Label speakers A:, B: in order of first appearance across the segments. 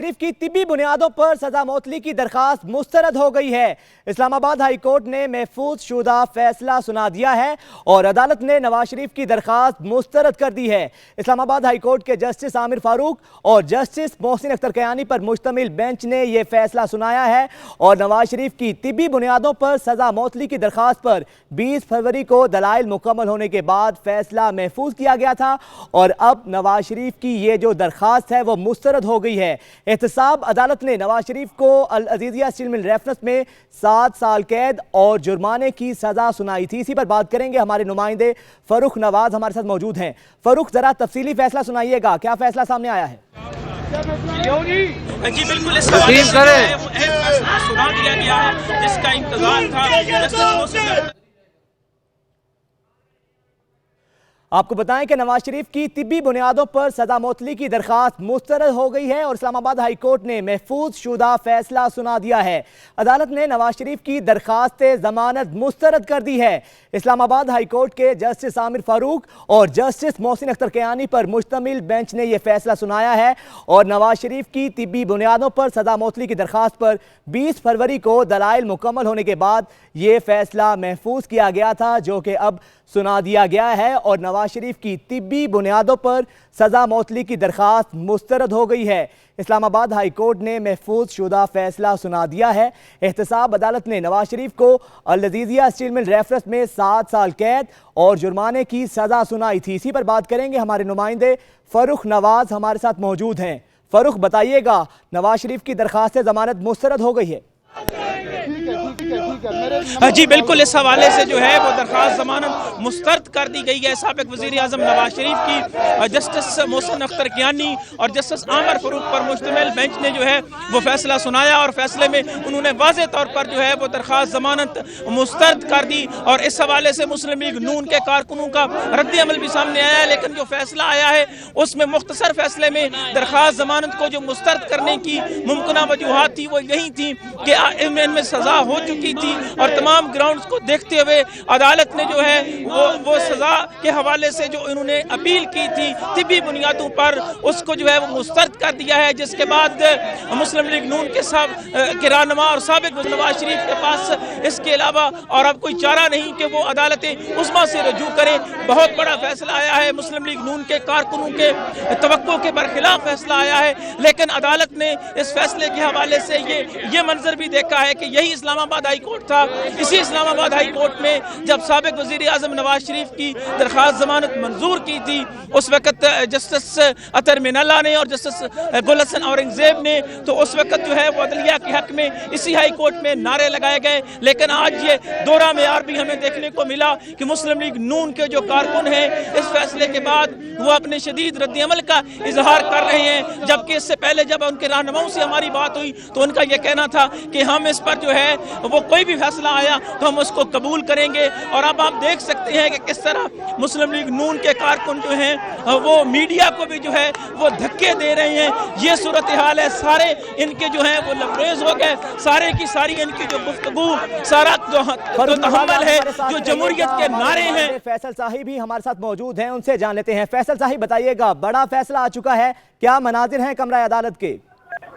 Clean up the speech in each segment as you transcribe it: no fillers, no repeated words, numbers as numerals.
A: शरीफ की तिब्बी बुनियादों पर सजा मौतली की दरखास्त मुस्तरद हो गई है। इस्लामाबाद हाई कोर्ट ने महफूज शुदा फैसला सुना दिया है और अदालत ने नवाज शरीफ की दरखास्त मुस्तरद कर दी है। इस्लामाबाद हाई कोर्ट के जस्टिस आमिर फारूक और जस्टिस मोहसिन अख्तर कयानी पर मुश्तमिल बेंच ने यह फैसला सुनाया है और नवाज शरीफ की तिब्बी बुनियादों पर सजा मौतली की दरखास्त पर 20 फरवरी को दलाइल मुकम्मल होने के बाद फैसला महफूज किया गया था और अब नवाज शरीफ की ये जो दरखास्त है वो मुस्तरद हो गई है। एहतसाब अदालत ने नवाज शरीफ को अल अजीजिया स्टील मिल रेफरेंस में 7 साल कैद और जुर्माने की सजा सुनाई थी। इसी पर बात करेंगे, हमारे नुमाइंदे फरूख नवाज हमारे साथ मौजूद हैं। फरूख, जरा तफसीली फैसला सुनाइएगा, क्या फैसला सामने आया है?
B: जी बिल्कुल, इस हवाले से फैसला सुना दिया गया है जिसका इंतजार था।
A: आपको बताएं कि नवाज शरीफ की तिब्बी बुनियादों पर सजा मौतली की दरखास्त मुस्तरद हो गई है और इस्लामाबाद हाई कोर्ट ने महफूज शुदा फैसला सुना दिया है। अदालत ने नवाज शरीफ की दरखास्त जमानत मुस्तरद कर दी है। इस्लामाबाद हाई कोर्ट के जस्टिस आमिर फारूक और जस्टिस मोहसिन अख्तर कयानी पर मुश्तमिल बेंच ने यह फैसला सुनाया है और नवाज शरीफ की तिब्बी बुनियादों पर सजा मौतली की दरखास्त पर 20 फरवरी को दलाइल मुकम्मल होने के बाद ये फैसला महफूज किया गया था, जो कि अब सुना दिया गया है और नवाज शरीफ की तिब्बी बुनियादों पर सजा मौतली की दरखास्त मुस्तरद हो गई है। इस्लामाबाद हाई कोर्ट ने महफूज शुदा फैसला सुना दिया है। एहतसाब अदालत ने नवाज शरीफ को अल अजीजिया स्टील मिल रेफरेंस में 7 साल कैद और जुर्माने की सजा सुनाई थी। इसी पर बात करेंगे, हमारे नुमाइंदे फरूख नवाज हमारे साथ मौजूद हैं। फरूख, बताइएगा, नवाज शरीफ की दरखास्त जमानत मुस्तरद हो गई है?
B: जी बिल्कुल, इस हवाले से जो है वो दरखास्त जमानत मुस्तरद कर दी गई है। साबिक वज़ीर आज़म नवाज शरीफ की जस्टिस मोहसिन अख्तर कयानी और जस्टिस आमिर फारूक पर मुश्तमिल बेंच ने जो है वो फैसला सुनाया और फैसले में उन्होंने वाज़े तौर पर जो है वो दरखास्त जमानत मुस्तरद कर दी और इस हवाले से मुस्लिम लीग नून के कारकुनों का रद्द अमल भी सामने आया है। लेकिन जो फैसला आया है उसमें मुख्तसर फैसले में दरखास्त जमानत को जो मुस्तरद करने की मुमकिन वजूहात थी वो यही थी कि इनमें सजा हो चुकी थी और तमाम ग्राउंड्स को देखते हुए अदालत ने जो है वो सजा के हवाले से जो इन्होंने अपील की थी तिब्बी बुनियादों पर उसको जो है वो मुस्तरद कर दिया है। जिसके बाद मुस्लिम लीग नून के रहनुमा और साबिक नवाज शरीफ के पास इसके अलावा और अब कोई चारा नहीं कि वो अदालत उस्मा से रजू करें। बहुत बड़ा फैसला आया है, मुस्लिम लीग नून के कारकुनों के तवक्को के बरखिलाफ फैसला आया है, लेकिन अदालत ने इस फैसले के हवाले से ये मंजर भी देखा है कि यही इस्लामाबाद हाई कोर्ट था। इसी इस्लामाबाद हाई कोर्ट में जब साबिक वज़ीर आज़म नवाज शरीफ की दरखास्त जमानत मंजूर की थी उस वक्त जस्टिस अतर मिनल्ला ने और जस्टिस गुल हसन औरंगजेब ने, तो उस वक्त जो है वो अदलिया के हक में इसी हाई कोर्ट में नारे लगाए गए। लेकिन आज ये दोहरा मेयार भी हमें देखने को मिला कि मुस्लिम लीग नून के जो कारकुन हैं इस फैसले के बाद वो अपने शदीद रद्द अमल का इजहार कर रहे हैं, जबकि इससे पहले जब उनके रहनुमाओं से हमारी बात हुई तो उनका यह कहना था कि हम इस पर जो है वो कोई भी फैसला आया तो हम उसको कबूल करेंगे। और अब आप देख सकते हैं कि किस तरह मुस्लिम लीग नून के कारकुन जो हैं वो मीडिया को भी जो है वो धक्के दे रहे हैं। ये सूरत हाल है, सारे इनके जो हैं वो लबरेज हो गए, सारे की सारी इनकी जो गुफ्तगू सारा जो तहम्मुल है जो जमहूरियत के नारे हैं।
A: फैसल साहिब भी हमारे साथ मौजूद हैं, उनसे जान लेते हैं। फैसल साहिब, बताइएगा, बड़ा फैसला आ चुका है, क्या मनाजिर हैं कमरा अदालत के?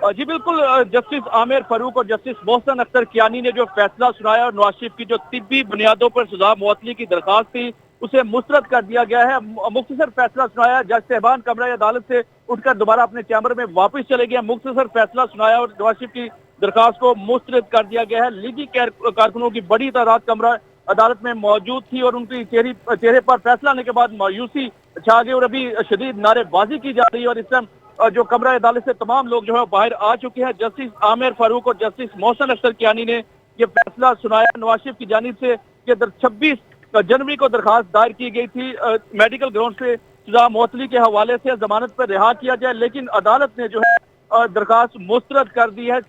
C: जी बिल्कुल, जस्टिस आमिर फारूक और जस्टिस मोहसिन अख्तर कयानी ने जो फैसला सुनाया और नवाज शरीफ की जो तिब्बी बुनियादों पर सजा मुअत्तली की दरखास्त थी उसे मुस्तरद कर दिया गया है। मुख्तसर फैसला सुनाया, जज साहबान कमरा अदालत से उठकर दोबारा अपने चैम्बर में वापस चले गए। मुख्तसर फैसला सुनाया और नवाज शरीफ की दरखास्त को मुस्तरद कर दिया गया है। लीगी कारकुनों की बड़ी तादाद कमरा अदालत में मौजूद थी और उनकी चेहरे पर फैसला आने के बाद मायूसी छा गई और अभी शदीद नारेबाजी की जा रही है और इस टाइम जो कमरा अदालत से तमाम लोग जो है बाहर आ चुके हैं। जस्टिस आमिर फारूक और जस्टिस मोहसिन अख्तर कयानी ने यह फैसला सुनाया नवाज शरीफ की जानिब से कि 26 जनवरी को दरखास्त दायर की गई थी मेडिकल ग्राउंड से सजा मुअत्तली के हवाले से जमानत पर रिहा किया जाए, लेकिन अदालत ने जो है दरखास्त मुस्तरद कर दी है।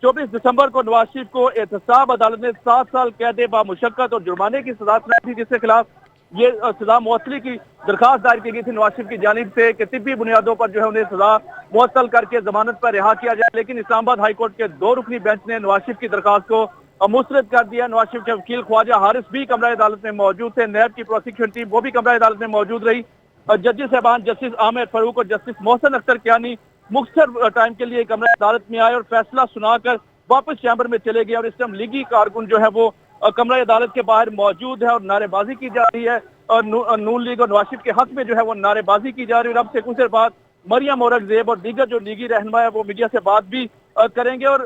C: 24 दिसंबर को नवाज शरीफ को एहतसाब अदालत ने 7 साल कैद बामुशक्कत और जुर्माने की सजा सुनाई थी, जिसके खिलाफ ये सजा मुअत्तली की दरखास्त दायर की गई थी नवाज शरीफ की जानिब से कि तिब्बी बुनियादों पर जो है उन्हें सजा मुअत्तल करके जमानत पर रिहा किया जाए। लेकिन इस्लामाबाद हाई कोर्ट के 2 रुकनी बेंच ने नवाज शरीफ की दरखास्त को मुस्तरद कर दिया। नवाज शरीफ के वकील ख्वाजा हारिस भी कमरा अदालत में मौजूद थे, नैब की प्रोसिक्यूशन टीम वो भी कमरा अदालत में मौजूद रही। जजेस साहबान जस्टिस आमिर फारूक और जस्टिस मोहसिन अख्तर कयानी مختصر ٹائم کے لیے کمرہ عدالت میں آئے اور فیصلہ سنا کر واپس چیمبر میں چلے گئے، اور اس ٹائم لیگی کارکن جو ہے وہ کمرہ عدالت کے باہر موجود ہے اور نعرے بازی کی جا رہی ہے، اور نون لیگ اور نواز شریف کے حق میں جو ہے وہ نعرے بازی کی جا رہی ہے۔ اور اب سے کچھ دیر بعد مریم اورنگزیب اور دیگر جو لیگی رہنما ہے وہ میڈیا سے بات بھی کریں گے، اور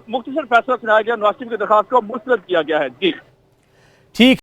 C: مختصر فیصلہ سنایا گیا، نواز شریف کی درخواست کو مسترد کیا گیا ہے۔ جی
A: ٹھیک